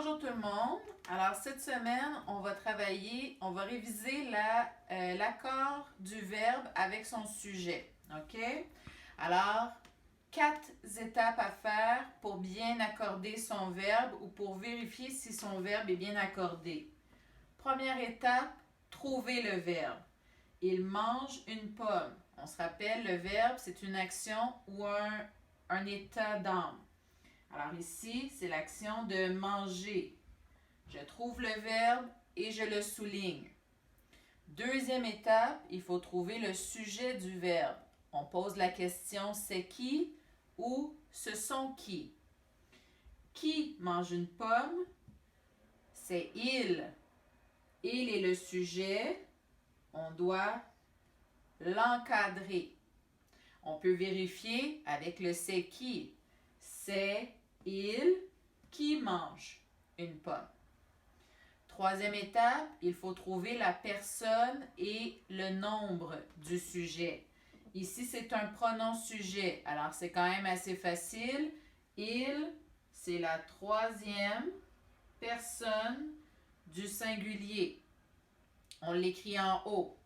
Bonjour tout le monde. Alors cette semaine, on va réviser l'accord du verbe avec son sujet. OK? Alors, 4 étapes à faire pour bien accorder son verbe ou pour vérifier si son verbe est bien accordé. Première étape, trouver le verbe. Il mange une pomme. On se rappelle, le verbe, c'est une action ou un état d'âme. Alors ici, c'est l'action de manger. Je trouve le verbe et je le souligne. Deuxième étape, il faut trouver le sujet du verbe. On pose la question c'est qui ou ce sont qui. Qui mange une pomme? C'est il. Il est le sujet. On doit l'encadrer. On peut vérifier avec le c'est qui. C'est il qui mange une pomme. Troisième étape, il faut trouver la personne et le nombre du sujet. Ici, c'est un pronom sujet, alors c'est quand même assez facile. Il, c'est la troisième personne du singulier. On l'écrit en haut.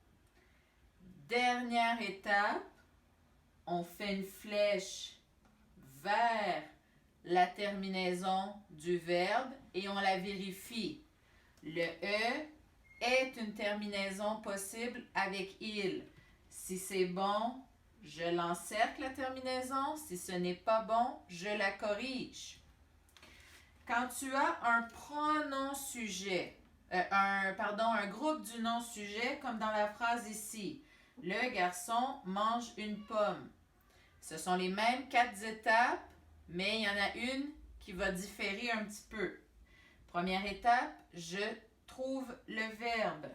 Dernière étape, on fait une flèche vers la terminaison du verbe et on la vérifie. Le E est une terminaison possible avec il. Si c'est bon, je l'encercle la terminaison. Si ce n'est pas bon, je la corrige. Quand tu as un pronom sujet, un groupe du nom sujet, comme dans la phrase ici, le garçon mange une pomme. Ce sont les mêmes 4 étapes, mais il y en a une qui va différer un petit peu. Première étape, je trouve le verbe.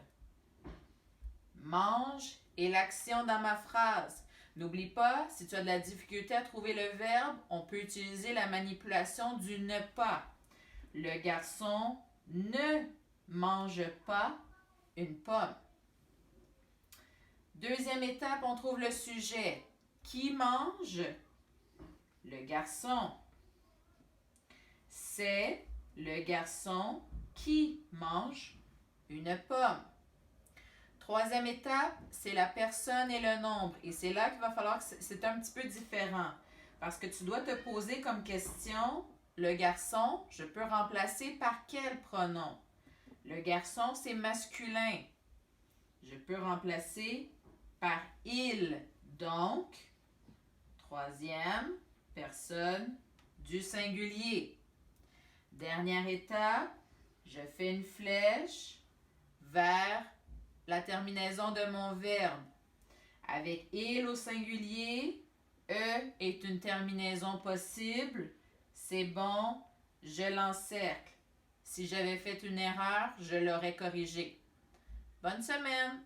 Mange est l'action dans ma phrase. N'oublie pas, si tu as de la difficulté à trouver le verbe, on peut utiliser la manipulation du ne pas. Le garçon ne mange pas une pomme. Deuxième étape, on trouve le sujet. Qui mange? Le garçon. C'est le garçon qui mange une pomme. Troisième étape, c'est la personne et le nombre. Et c'est là qu'il va falloir que c'est un petit peu différent. Parce que tu dois te poser comme question, le garçon, je peux remplacer par quel pronom? Le garçon, c'est masculin. Je peux remplacer par il. Donc, troisième personne du singulier. Dernière étape, je fais une flèche vers la terminaison de mon verbe. Avec il au singulier, E est une terminaison possible. C'est bon, je l'encercle. Si j'avais fait une erreur, je l'aurais corrigée. Bonne semaine!